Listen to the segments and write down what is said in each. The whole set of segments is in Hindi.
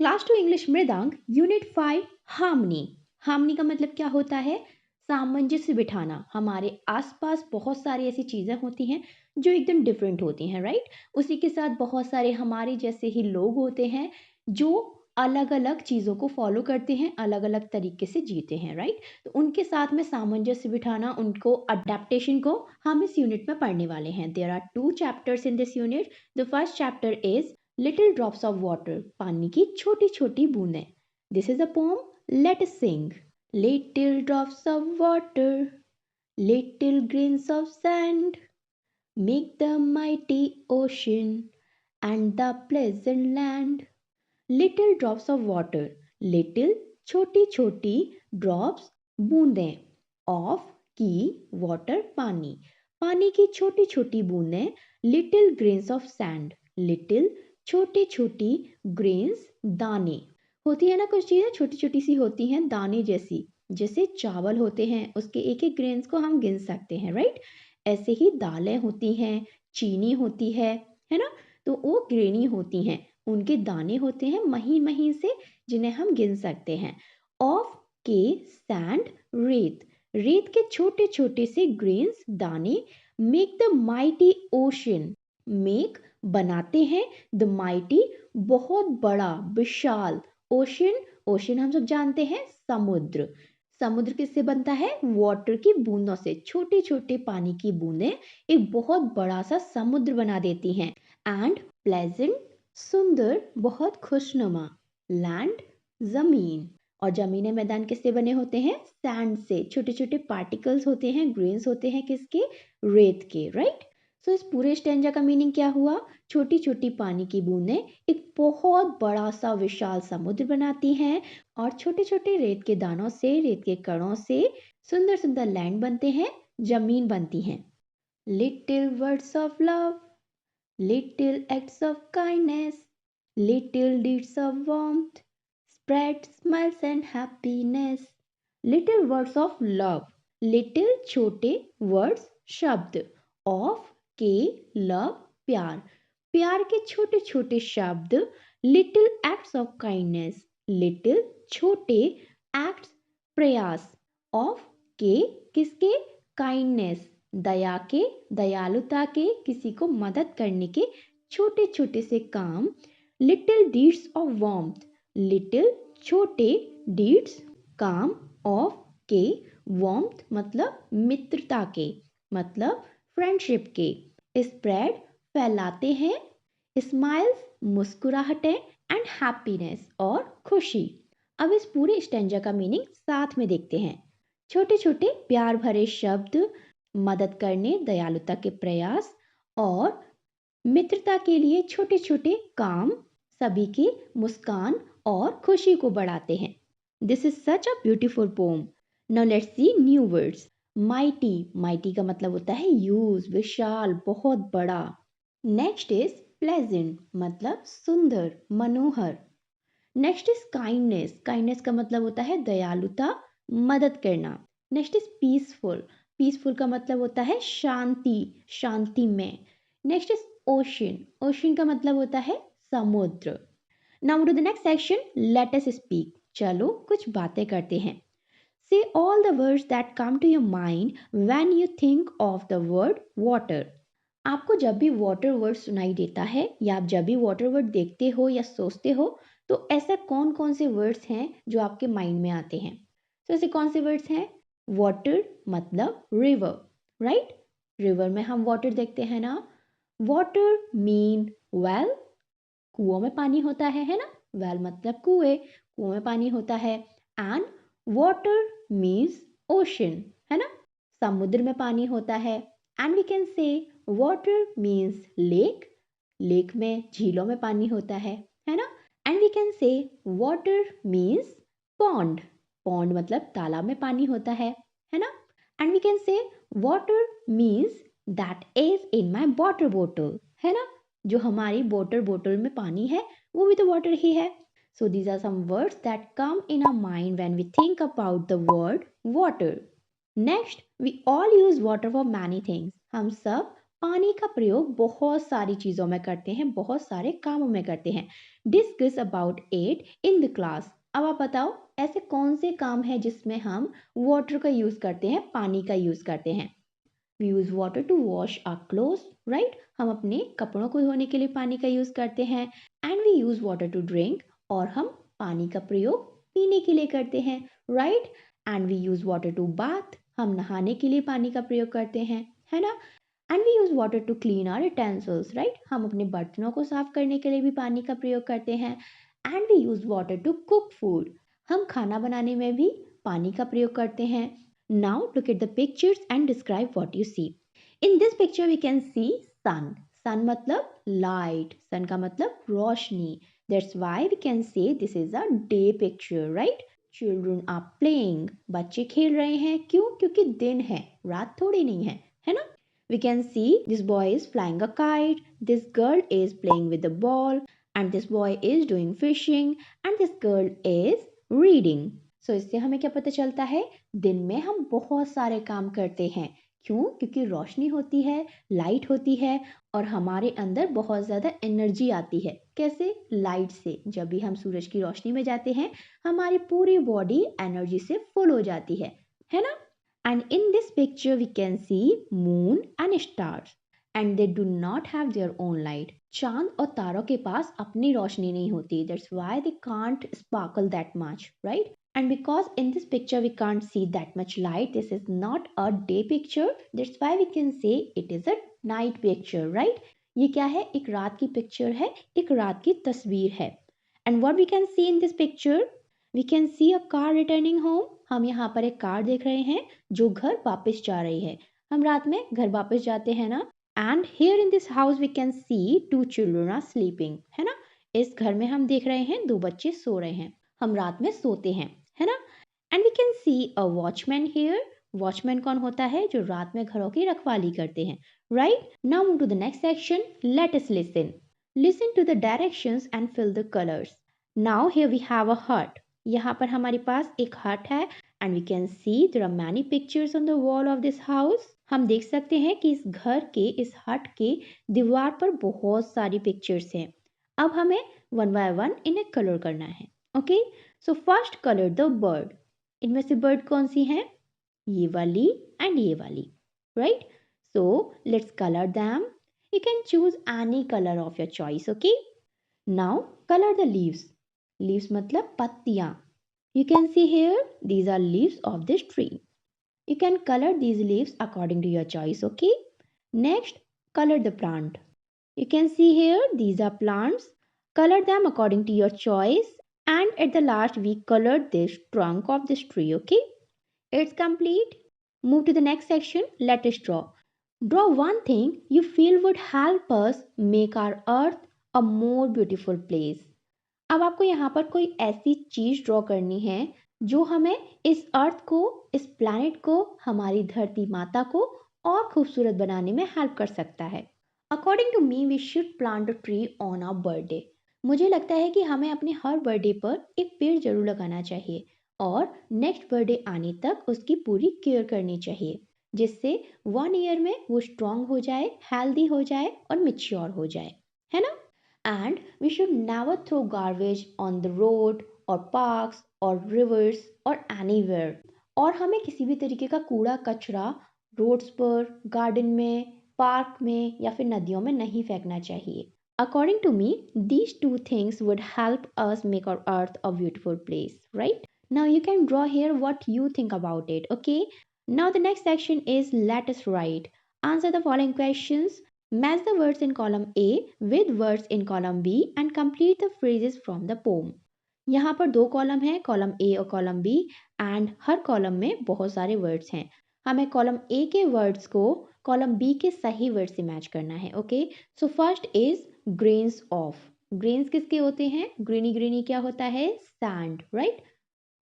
Class 2 English Mridang unit 5 harmony. Harmony का मतलब क्या होता है? सामंजस्य बिठाना। हमारे आसपास बहुत सारी ऐसी चीज़ें होती हैं जो एकदम डिफरेंट होती हैं, राइट? उसी के साथ बहुत सारे हमारे जैसे ही लोग होते हैं जो अलग अलग चीज़ों को फॉलो करते हैं, अलग अलग तरीके से जीते हैं, राइट? तो उनके साथ में सामंजस्य बिठाना, उनको अडेप्टेशन को हम इस यूनिट में पढ़ने वाले हैं। There are 2 chapters in this unit. The first chapter is little drops of water, पानी की छोटी छोटी बूंदें। This is a poem, let us sing. Little drops of water, little grains of sand, make the mighty ocean and the pleasant land. Little drops of water, little छोटी छोटी, ड्रॉप्स बूंदें, ऑफ की वाटर पानी, पानी की छोटी छोटी बूंदें। Little grains of sand, little छोटी छोटी, ग्रेन्स दाने। होती है ना कुछ चीज़ें छोटी छोटी सी होती हैं दाने जैसी, जैसे चावल होते हैं उसके एक एक ग्रेन्स को हम गिन सकते हैं, राइट? ऐसे ही दालें होती हैं, चीनी होती है ना? तो वो ग्रेनी होती हैं, उनके दाने होते हैं महीन महीन से जिन्हें हम गिन सकते हैं। ऑफ के सैंड, रेत, रेत के छोटे छोटे से ग्रेन्स दाने। Make the mighty ocean, make बनाते हैं, द माइटी बहुत बड़ा विशाल, ओशन, ओशन हम सब जानते हैं समुद्र। समुद्र किससे बनता है? वाटर की बूंदों से। छोटे छोटे पानी की बूंदें एक बहुत बड़ा सा समुद्र बना देती हैं। एंड प्लेजेंट, सुंदर, बहुत खुशनुमा, लैंड, जमीन। और जमीने मैदान किससे बने होते हैं? सैंड से। छोटे छोटे पार्टिकल्स होते हैं, ग्रेन्स होते हैं किसके? रेत के, राइट? सो इस पूरे स्टेंजा का मीनिंग क्या हुआ? छोटी छोटी पानी की बूंदें एक बहुत बड़ा सा विशाल समुद्र बनाती हैं और छोटे छोटे रेत के दानों से, रेत के कणों से सुंदर सुंदर लैंड बनते हैं, जमीन बनती हैं। Little words of love, little acts of kindness, little deeds of warmth, spread smiles and happiness. Little words of love, little छोटे words शब्द, of के love प्यार, प्यार के छोटे छोटे शब्द। little acts of kindness, little छोटे, acts प्रयास, of के किसके? kindness दया के, दयालुता के, किसी को मदद करने के छोटे छोटे से काम। Little deeds of warmth, little छोटे, डीड्स काम, ऑफ के, वार्मथ मतलब मित्रता के, मतलब फ्रेंडशिप के। स्प्रेड फैलाते हैं, स्माइल्स मुस्कुराहटें, एंड हैप्पीनेस और खुशी। अब इस पूरे स्टेंजा का मीनिंग साथ में देखते हैं। छोटे छोटे प्यार भरे शब्द, मदद करने, दयालुता के प्रयास और मित्रता के लिए छोटे छोटे काम सभी की मुस्कान और खुशी को बढ़ाते हैं। This is such a beautiful poem. Now let's see new words. Mighty, mighty का मतलब होता है यूज, विशाल, बहुत बड़ा। नेक्स्ट इज प्लेजेंट, मतलब सुंदर, मनोहर। नेक्स्ट इज काइंडनेस, काइंडनेस का मतलब होता है दयालुता, मदद करना। नेक्स्ट इज पीसफुल, पीसफुल का मतलब होता है शांति, शांति में। नेक्स्ट इज ओशन, ओशन का मतलब होता है समुद्र। Now to the next section, let us speak. चलो कुछ बातें करते हैं। Say all the words that come to your mind when you think of the word water. आपको जब भी वाटर वर्ड सुनाई देता है या आप जब भी वाटर वर्ड देखते हो या सोचते हो, तो ऐसा कौन कौन से वर्ड्स हैं जो आपके माइंड में आते हैं? तो ऐसे कौन से वर्ड्स हैं? वाटर मतलब रिवर, राइट? रिवर में हम वाटर देखते हैं ना। वाटर मीन वेल, कुओं में पानी होता है ना? वेल मतलब कुएं, कुओं में पानी होता है। एंड वाटर मीन्स ओशन, है ना? समुद्र में पानी होता है। And we can say water means lake, lake में, झीलों में पानी होता है ना? And we can say water means pond, pond मतलब तालाब में पानी होता है ना? And we can say water means that is in my water bottle, है ना? जो हमारी वाटर बोतल में पानी है वो भी तो वाटर ही है। So these are some words that come in our mind when we think about the word water. Next, we all use water for many things. हम सब पानी का प्रयोग बहुत सारी चीजों में करते हैं, बहुत सारे कामों में करते हैं। Discuss about it in the class. अब आप बताओ ऐसे कौन से काम है जिसमें हम वाटर का यूज करते हैं, पानी का यूज करते हैं। We use water to wash our clothes, right. हम अपने कपड़ों को धोने के लिए पानी का यूज करते हैं। And we use water to drink, और हम पानी का प्रयोग पीने के लिए करते हैं, right. And we use water to bath, हम नहाने के लिए पानी का प्रयोग करते हैं, है ना। And we use water to clean our utensils, right. हम अपने बर्तनों को साफ करने के लिए भी पानी का प्रयोग करते हैं। And we use water to cook food, हम खाना बनाने में भी पानी का प्रयोग करते हैं। Now look at the pictures and describe what you see. In this picture we can see sun. Sun मतलब light. Sun का मतलब रोशनी. That's why we can say this is a day picture, right? Children are playing. बच्चे खेल रहे हैं. क्यों? क्योंकि दिन है, रात थोड़ी नहीं है ना? We can see this boy is flying a kite. This girl is playing with the ball. And this boy is doing fishing. And this girl is reading. So इससे हमें क्या पता चलता है? दिन में हम बहुत सारे काम करते हैं। क्यों? क्योंकि रोशनी होती है, लाइट होती है, और हमारे अंदर बहुत ज़्यादा एनर्जी आती है। कैसे? लाइट से। जब भी हम सूरज की रोशनी में जाते हैं, हमारी पूरी बॉडी एनर्जी से फुल हो जाती है ना। And in this picture we can see moon and stars, and they do not have their own light. चांद और तारों के पास अपनी रोशनी नहीं होती। That's why they can't sparkle that much, right. And because in this picture we can't see that much light, this is not a day picture. That's why we can say it is a night picture, right? ये क्या है? एक रात की पिक्चर है, एक रात की तस्वीर है। And what we can see in this picture? We can see a car returning home. हम यहाँ पर एक कार देख रहे हैं जो घर वापस जा रही है। हम रात में घर वापस जाते हैं ना। And here in this house we can see two children are sleeping, है ना। इस घर में हम देख रहे हैं दो बच्चे सो रहे हैं। हम रात में सोते हैं, है ना। And we can see a watchman here. Watchman कौन होता है? जो रात में घरों की रखवाली करते हैं, right. Now move to the next section. Let us listen to the directions and fill the colours. Now here we have a hut. यहाँ पर हमारे पास एक हट है। And we can see there are many pictures on the wall of this house. हम देख सकते हैं कि इस घर के, इस हट के दीवार पर बहुत सारी पिक्चर्स हैं। अब हमें वन बाय वन इन्हें कलर करना है, okay. So first colour the bird. इनमें से बर्ड कौन सी है? ये वाली एंड ये वाली, right. So let's colour them. You can choose any colour of your choice, okay. Now colour the leaves. Leaves मतलब पत्तियां। You can see here these are leaves of this tree. You can colour these leaves according to your choice, okay. Next colour the plant. You can see here these are plants. Color them according to your choice. And at the last we colored this trunk of this tree, okay? It's complete. Move to the next section. Let us draw. Draw one thing you feel would help us make our earth a more beautiful place. अब आपको यहाँ पर कोई ऐसी चीज ड्रॉ करनी है जो हमें इस अर्थ को, इस प्लैनेट को, हमारी धरती माता को और खूबसूरत बनाने में हेल्प कर सकता है। According to me we should plant a tree on our birthday. मुझे लगता है कि हमें अपने हर बर्थडे पर एक पेड़ जरूर लगाना चाहिए और नेक्स्ट बर्थडे आने तक उसकी पूरी केयर करनी चाहिए, जिससे 1 ईयर में वो स्ट्रांग हो जाए, हेल्दी हो जाए और मेच्योर हो जाए, है ना। And we should never throw garbage on the road और पार्क्स और रिवर्स और एनीवेयर। और हमें किसी भी तरीके का कूड़ा कचरा रोड्स पर, गार्डन में, पार्क में या फिर नदियों में नहीं फेंकना चाहिए। According to me, these two things would help us make our earth a beautiful place, right? Now you can draw here what you think about it, okay? Now the next section is let us write. Answer the following questions. Match the words in column A with words in column B and complete the phrases from the poem. यहाँ पर दो कॉलम है, कॉलम ए और कॉलम बी, एंड हर कॉलम में बहुत सारे वर्ड्स हैं। हमें कॉलम ए के वर्ड्स को कॉलम बी के सही वर्ड से मैच करना है, okay. So first is grains of. Grains किसके होते हैं? ग्रीनी ग्रीनी क्या होता है? Sand, right.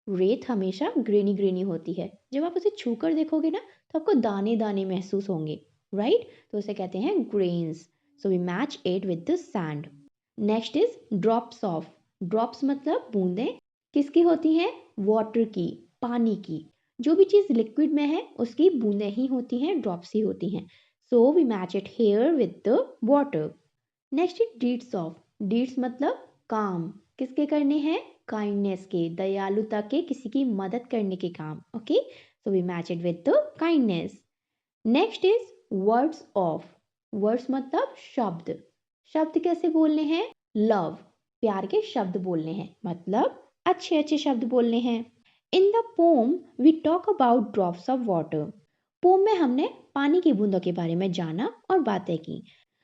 रेत हमेशा ग्रेनी ग्रेनी होती है, जब आप उसे छूकर देखोगे ना तो आपको दाने दाने महसूस होंगे, राइट। तो उसे कहते हैं grains. So we match it with the sand. Next is drops of. Drops मतलब बूंदें। किसकी होती हैं? वाटर की, पानी की। जो भी चीज़ लिक्विड में है उसकी बूंदें ही होती हैं, ड्रॉप्स ही होती हैं। So we match it here with the water. Next is deeds of. Deeds मतलब काम. किसके करने हैं? Kindness के, दयालुता के, किसी की मदद करने के काम. Okay, so we match it with the kindness. Next is words of. Words मतलब शब्द. शब्द कैसे बोलने हैं? Love, प्यार के शब्द बोलने हैं, मतलब अच्छे अच्छे शब्द बोलने हैं. In the poem we talk about drops of water. Poem में हमने पानी की बूंदों के बारे में जाना और बातें की.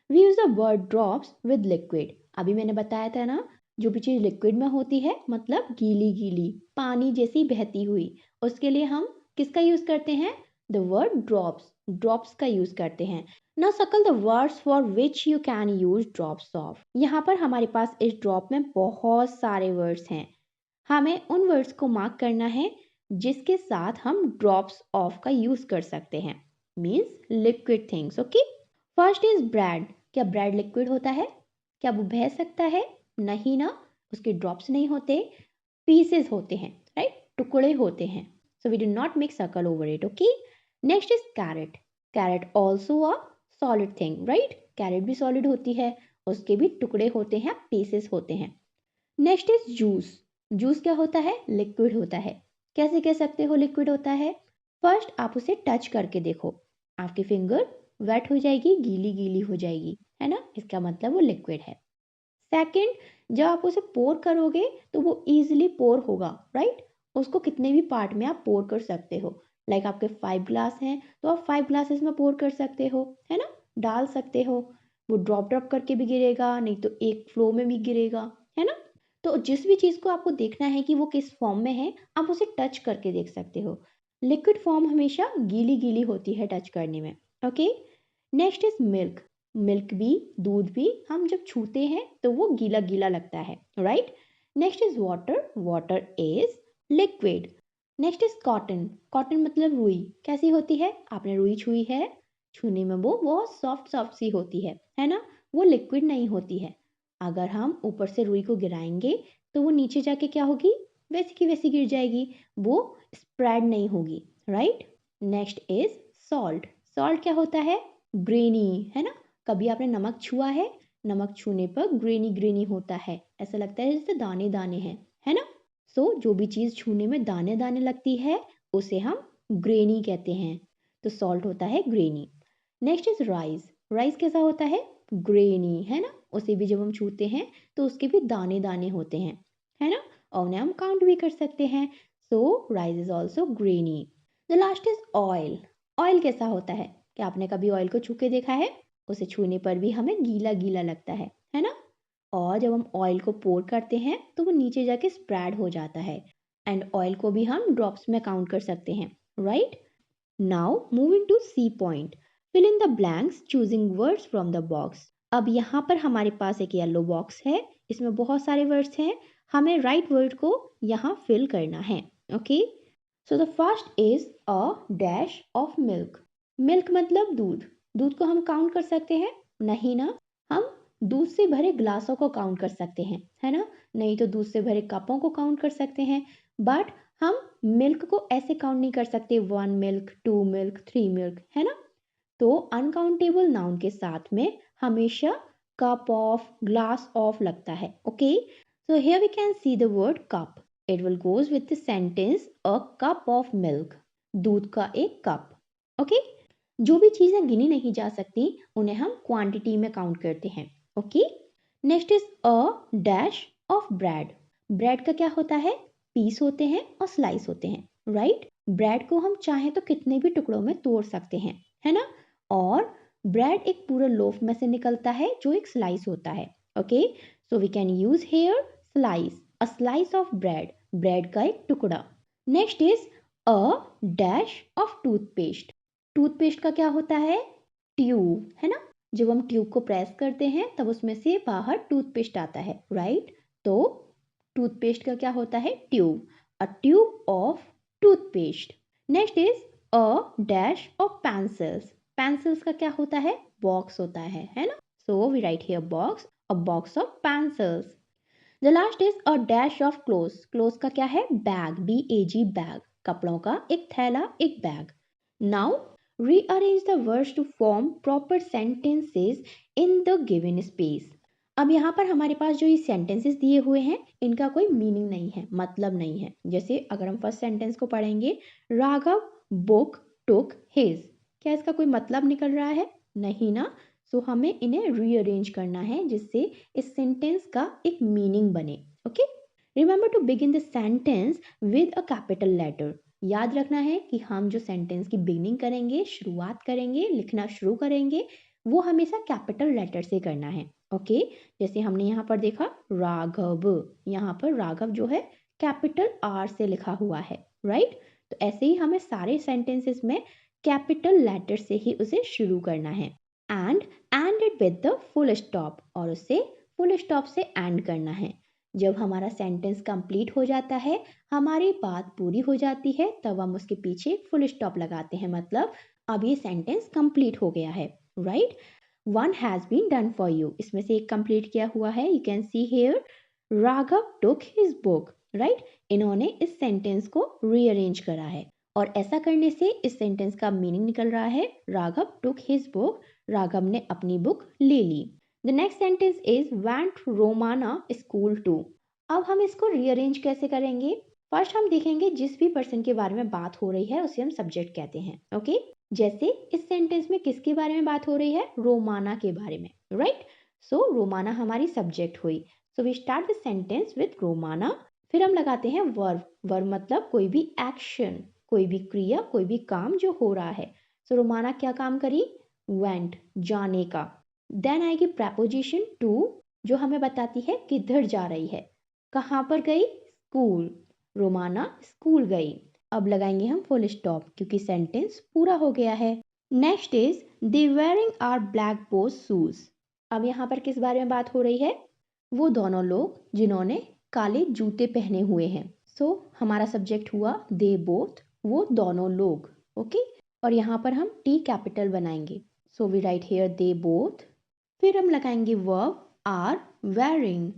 We use the word drops with liquid. अभी मैंने बताया था ना, जो भी चीज़ लिक्विड में होती है मतलब गीली गीली, पानी जैसी बहती हुई, उसके लिए हम किसका यूज़ करते हैं? The word drops. ड्रॉप्स का यूज़ करते हैं. Now circle the words for which you can use drops of. यहाँ पर हमारे पास इस ड्रॉप में बहुत सारे वर्ड्स हैं. हमें उन वर्ड्स को मार्क करना है जिसके साथ हम ड्रॉप्स ऑफ का यूज कर सकते हैं. Means liquid things. Okay, first is bread. क्या ब्रेड लिक्विड होता है? क्या वो बह सकता है? नहीं ना, उसके ड्रॉप्स नहीं होते, पीसेस होते हैं, राइट, टुकड़े होते हैं. So we do not make circle over it. Okay, next is carrot. Carrot also a solid thing, right. Carrot भी सॉलिड होती है, उसके भी टुकड़े होते हैं, पीसेस होते हैं. Next is juice. जूस क्या होता है? लिक्विड होता है. कैसे कह सकते हो लिक्विड होता है? फर्स्ट आप उसे टच करके देखो, आपकी फिंगर वेट हो जाएगी, गीली गीली हो जाएगी, है ना, इसका मतलब वो लिक्विड है. सेकंड, जब आप उसे पोर करोगे तो वो इजीली पोर होगा, राइट. उसको कितने भी पार्ट में आप पोर कर सकते हो. लाइक आपके 5 ग्लास हैं तो आप 5 ग्लासेस में पोर कर सकते हो, है ना, डाल सकते हो. वो ड्रॉप ड्रॉप करके भी गिरेगा, नहीं तो एक फ्लो में भी गिरेगा, है ना. तो जिस भी चीज़ को आपको देखना है कि वो किस फॉर्म में है, आप उसे टच करके देख सकते हो. लिक्विड फॉर्म हमेशा गीली गीली होती है टच करने में. Okay, next is milk. Milk भी, दूध भी, हम जब छूते हैं तो वो गीला गीला लगता है, right. Next is water. Water is liquid. Next is cotton. Cotton मतलब रुई. कैसी होती है? आपने रुई छुई है, छूने में वो बहुत सॉफ्ट सॉफ्ट सी होती है ना. वो लिक्विड नहीं होती है. अगर हम ऊपर से रुई को गिराएंगे तो वो नीचे जाके क्या होगी? वैसी की वैसी गिर जाएगी, वो स्प्रेड नहीं होगी, right. Next is salt. Salt क्या होता है? ग्रेनी, है ना. कभी आपने नमक छुआ है? नमक छूने पर ग्रेनी ग्रेनी होता है, ऐसा लगता है जैसे दाने दाने हैं, है ना. सो जो भी चीज़ छूने में दाने दाने लगती है उसे हम ग्रेनी कहते हैं. तो सॉल्ट होता है granny. Next is rice. Rice कैसा होता है? ग्रेनी, है ना. उसे भी जब हम छूते हैं तो उसके भी दाने दाने होते हैं, है ना, और उन्हें हम काउंट भी कर सकते हैं. So rice is also grainy. The last is oil. Oil कैसा होता है? क्या आपने कभी ऑयल को छू के देखा है? उसे छूने पर भी हमें गीला गीला लगता है ना. और जब हम ऑयल को पोर करते हैं तो वो नीचे जाके स्प्रेड हो जाता है. एंड ऑयल को भी हम ड्रॉप्स में काउंट कर सकते हैं, right. Now moving to C point. Fill in the blanks choosing words from the box. अब यहाँ पर हमारे पास एक येलो बॉक्स है, इसमें बहुत सारे वर्ड्स हैं, हमें राइट वर्ड को यहाँ फिल करना है. Okay, so the first is a dash of milk. Milk मतलब दूध. दूध को हम काउंट कर सकते हैं? नहीं ना, हम दूध से भरे ग्लासों को काउंट कर सकते हैं, है ना, नहीं तो दूध से भरे कपों को काउंट कर सकते हैं. बट हम मिल्क को ऐसे काउंट नहीं कर सकते, 1 मिल्क, 2 मिल्क, 3 मिल्क, है ना. तो अनकाउंटेबल नाउन के साथ में हमेशा कप ऑफ, ग्लास ऑफ लगता है. Okay, so here we can see the word cup. It will goes with the sentence a cup of milk. दूध का एक कप. ओके, जो भी चीजें गिनी नहीं जा सकती उन्हें हम क्वांटिटी में काउंट करते हैं. Okay, next is a dash of bread. Bread का क्या होता है? पीस होते हैं और स्लाइस होते हैं, राइट. ब्रेड को हम चाहें तो कितने भी टुकड़ों में तोड़ सकते हैं, है ना. और ब्रेड एक पूरे लोफ में से निकलता है जो एक स्लाइस होता है. Okay, so we can use here slice, a slice of bread, bread का एक टुकड़ा. Next is a dash of toothpaste. Toothpaste का क्या होता है? ट्यूब, है ना. जब हम ट्यूब को प्रेस करते हैं तब उसमें से बाहर टूथपेस्ट आता है, राइट. तो टूथपेस्ट का क्या होता है? Tube, a tube of toothpaste. Next is a dash of pencils. Pencils का क्या होता है? बॉक्स होता है ना. So we write here box, a box of pencils. The last is a dash of clothes. Clothes का क्या है? बैग, BAG, बैग, कपड़ों का एक थैला, एक bag. Now Rearrange the words to form proper sentences in the given space. अब यहाँ पर हमारे पास जो ये सेंटेंसेस दिए हुए हैं इनका कोई मीनिंग नहीं है, मतलब नहीं है। जैसे अगर हम फर्स्ट सेंटेंस को पढ़ेंगे, राघव बुक टुक हिज, क्या इसका कोई मतलब निकल रहा है? नहीं ना। सो हमें इन्हें रीअरेंज करना है जिससे इस सेंटेंस का एक मीनिंग बने। Okay, remember to begin the sentence with a capital letter. याद रखना है कि हम जो सेंटेंस की बिगिनिंग करेंगे, शुरुआत करेंगे, लिखना शुरू करेंगे, वो हमेशा कैपिटल लेटर से करना है। ओके, जैसे हमने यहाँ पर देखा राघव, यहाँ पर राघव जो है कैपिटल आर से लिखा हुआ है, राइट। तो ऐसे ही हमें सारे सेंटेंसेस में कैपिटल लेटर से ही उसे शुरू करना है। And it with the full stop, और उसे फुल स्टॉप से एंड करना है। जब हमारा सेंटेंस कंप्लीट हो जाता है, हमारी बात पूरी हो जाती है, तब हम उसके पीछे फुल स्टॉप लगाते हैं, मतलब अब ये सेंटेंस कंप्लीट हो गया है, right. One has been done for you, इसमें से एक कंप्लीट किया हुआ है। You can see here Raghav took his book, right. इन्होंने इस सेंटेंस को रीअरेंज करा है, और ऐसा करने से इस सेंटेंस का मीनिंग निकल रहा है Raghav took his book, Raghav ने अपनी बुक ले ली। The next sentence is went Romana school to. अब हम इसको रीअरेंज कैसे करेंगे? फर्स्ट हम देखेंगे जिस भी पर्सन के बारे में बात हो रही है उसे हम सब्जेक्ट कहते हैं। ओके, जैसे इस सेंटेंस में किसके बारे में बात हो रही है? रोमाना के बारे में, राइट। सो रोमाना हमारी सब्जेक्ट हुई। So we start the sentence with Romana. फिर हम लगाते हैं वर्ब। वर्ब मतलब कोई भी एक्शन, कोई भी क्रिया, कोई भी काम जो हो रहा है। सो रोमाना क्या काम करी? वेंट, जाने का। देन आएगी प्रेपोजिशन टू, जो हमें बताती है किधर जा रही है, कहाँ पर गई? स्कूल, रोमाना स्कूल गई। अब लगाएंगे हम फुल स्टॉप क्योंकि सेंटेंस पूरा हो गया है। Next is they wearing are black both shoes. अब यहाँ पर किस बारे में बात हो रही है? वो दोनों लोग जिन्होंने काले जूते पहने हुए हैं। सो हमारा सब्जेक्ट हुआ दे बोथ, वो दोनों लोग। ओके, और यहाँ पर हम टी कैपिटल बनाएंगे। So we write here they both. फिर हम लगाएंगे verb are wearing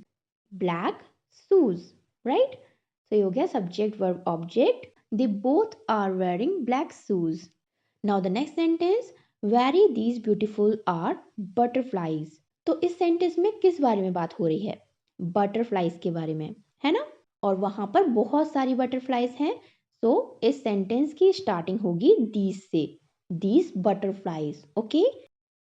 black shoes, right. तो ये हो गया subject verb object, they both are wearing black shoes. Now the next sentence, very these beautiful are butterflies. तो इस सेंटेंस में किस बारे में बात हो रही है? बटरफ्लाईज के बारे में, है ना। और वहां पर बहुत सारी बटरफ्लाईज हैं। तो इस सेंटेंस की स्टार्टिंग होगी दीज से, दीज बटरफ्लाईज। ओके,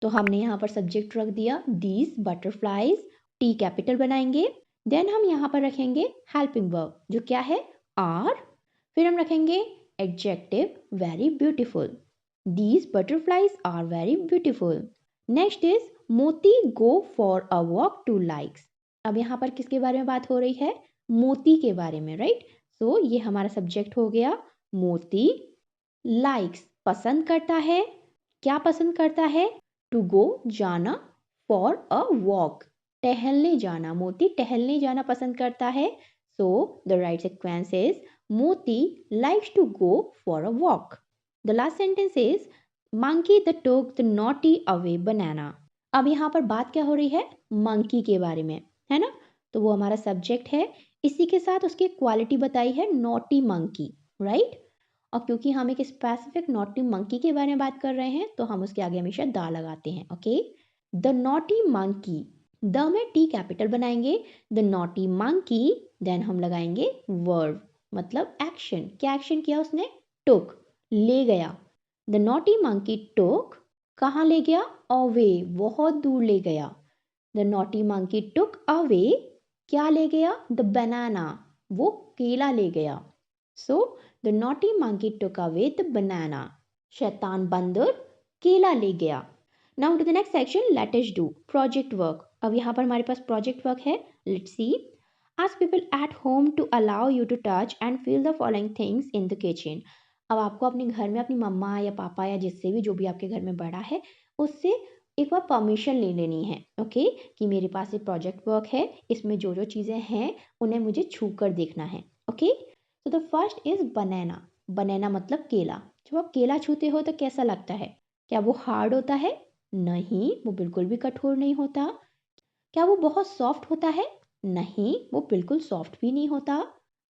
तो हमने यहाँ पर सब्जेक्ट रख दिया दीज बटरफ्लाईज, टी कैपिटल बनाएंगे। देन हम यहाँ पर रखेंगे हेल्पिंग वर्ब जो क्या है? आर। फिर हम रखेंगे adjective very beautiful, these butterflies are very beautiful. Next is Moti go for a walk to likes. अब यहाँ पर किसके बारे में बात हो रही है? मोती के बारे में, राइट। सो ये हमारा सब्जेक्ट हो गया मोती। लाइक्स पसंद करता है, क्या पसंद करता है? टू गो जाना, फॉर अ वॉक टहलने जाना, मोती टहलने जाना पसंद करता है। So the right sequence is Moti likes to go for a walk. The last sentence is monkey the took the naughty away banana. अब यहाँ पर बात क्या हो रही है? मंकी के बारे में, है ना। तो वो हमारा सब्जेक्ट है, इसी के साथ उसकी क्वालिटी बताई है नॉटी मंकी, राइट। और क्योंकि हम एक स्पेसिफिक नॉटी मंकी के बारे में बात कर रहे हैं तो हम उसके आगे हमेशा दा लगाते हैं। Okay, the naughty monkey, the में टी कैपिटल बनाएंगे, द नॉटी मंकी। देन हम लगाएंगे वर्ब मतलब एक्शन, क्या एक्शन किया उसने? टुक, ले गया। द नॉटी मंकी टुक, कहाँ ले गया? अवे, बहुत दूर ले गया। The naughty monkey took away, क्या ले गया? द बनाना, वो केला ले गया। So the naughty monkey took away the banana, शैतान बंदर केला ले गया। Now to the next section, let us do project work. अब यहाँ पर हमारे पास प्रोजेक्ट वर्क है, let's see. Ask people at home to allow you to touch and feel the following things in the kitchen. अब आपको अपने घर में अपनी मम्मा या पापा या जिससे भी जो भी आपके घर में बड़ा है उससे एक बार परमिशन ले लेनी है। ओके, कि मेरे पास ये प्रोजेक्ट वर्क है, इसमें जो जो चीज़ें हैं उन्हें मुझे छू कर देखना है। ओके, तो द फर्स्ट इज बनाना। बनाना मतलब केला। जब आप केला छूते हो तो कैसा लगता है? क्या वो हार्ड होता है? नहीं, वो बिल्कुल भी कठोर नहीं होता। क्या वो बहुत सॉफ्ट होता है? नहीं, वो बिल्कुल सॉफ्ट भी नहीं होता।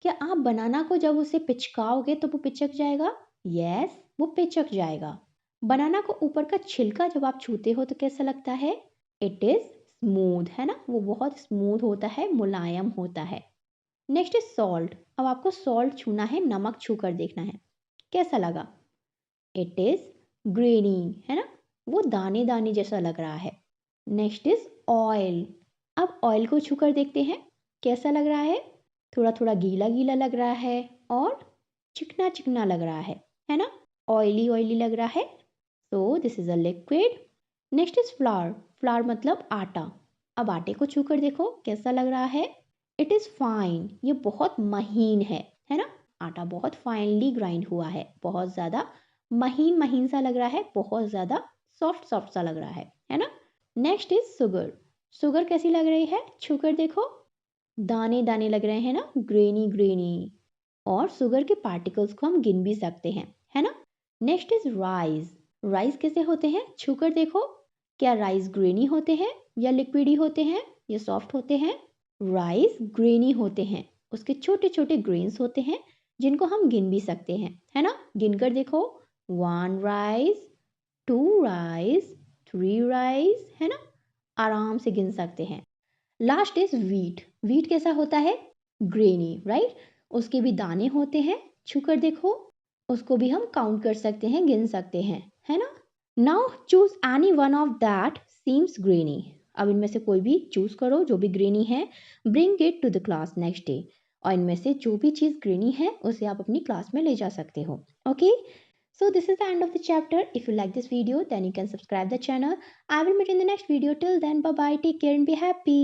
क्या आप बनाना को जब उसे पिचकाओगे तो वो पिचक जाएगा? यस, वो पिचक जाएगा। बनाना को ऊपर का छिलका जब आप छूते हो तो कैसा लगता है? इट इज स्मूथ, है ना, वो बहुत स्मूथ होता है, मुलायम होता है। Next is salt. अब आपको सॉल्ट छूना है, नमक छू कर देखना है, कैसा लगा? इट इज ग्रेनी, है ना, वो दाने दाने जैसा लग रहा है। Next is oil. अब ऑयल को छू कर देखते हैं, कैसा लग रहा है? थोड़ा थोड़ा गीला गीला लग रहा है और चिकना चिकना लग रहा है ना, ऑयली ऑयली लग रहा है। So this is a liquid. Next is flower. Flower मतलब आटा। अब आटे को छू कर देखो, कैसा लग रहा है? इट इज फाइन, ये बहुत महीन है ना, आटा बहुत फाइनली ग्राइंड हुआ है, बहुत ज़्यादा महीन महीन सा लग रहा है, बहुत ज़्यादा सॉफ्ट सॉफ्ट सा लग रहा है ना। Next is sugar. शुगर कैसी लग रही है? छू कर देखो, दाने दाने लग रहे हैं ना, ग्रेनी ग्रेनी, और शुगर के पार्टिकल्स को हम गिन भी सकते हैं, है ना। Next is rice. राइस कैसे होते हैं? छू कर देखो, क्या राइस ग्रेनी होते हैं या लिक्विडी होते हैं या सॉफ्ट होते हैं? राइस ग्रेनी होते हैं, उसके छोटे छोटे ग्रेन्स होते हैं जिनको हम गिन भी सकते हैं, है ना। गिनकर देखो, 1 राइस, 2 राइस, 3 राइस, है ना, आराम से गिन सकते हैं। Last is wheat. वीट कैसा होता है? ग्रेनी, राइट, उसके भी दाने होते हैं, छूकर देखो, उसको भी हम काउंट कर सकते हैं, गिन सकते हैं, है ना। Now choose any one of that seems granny. अब इनमें से कोई भी चूज करो जो भी ग्रेनी है, bring it to the class next day. और इनमें से जो भी चीज़ ग्रेनी है उसे आप अपनी क्लास में ले जा सकते हो। Okay, so this is the end of the chapter. If you like this video, then you can subscribe the channel. I will meet in the next video. Till then, bye bye, take care and be happy.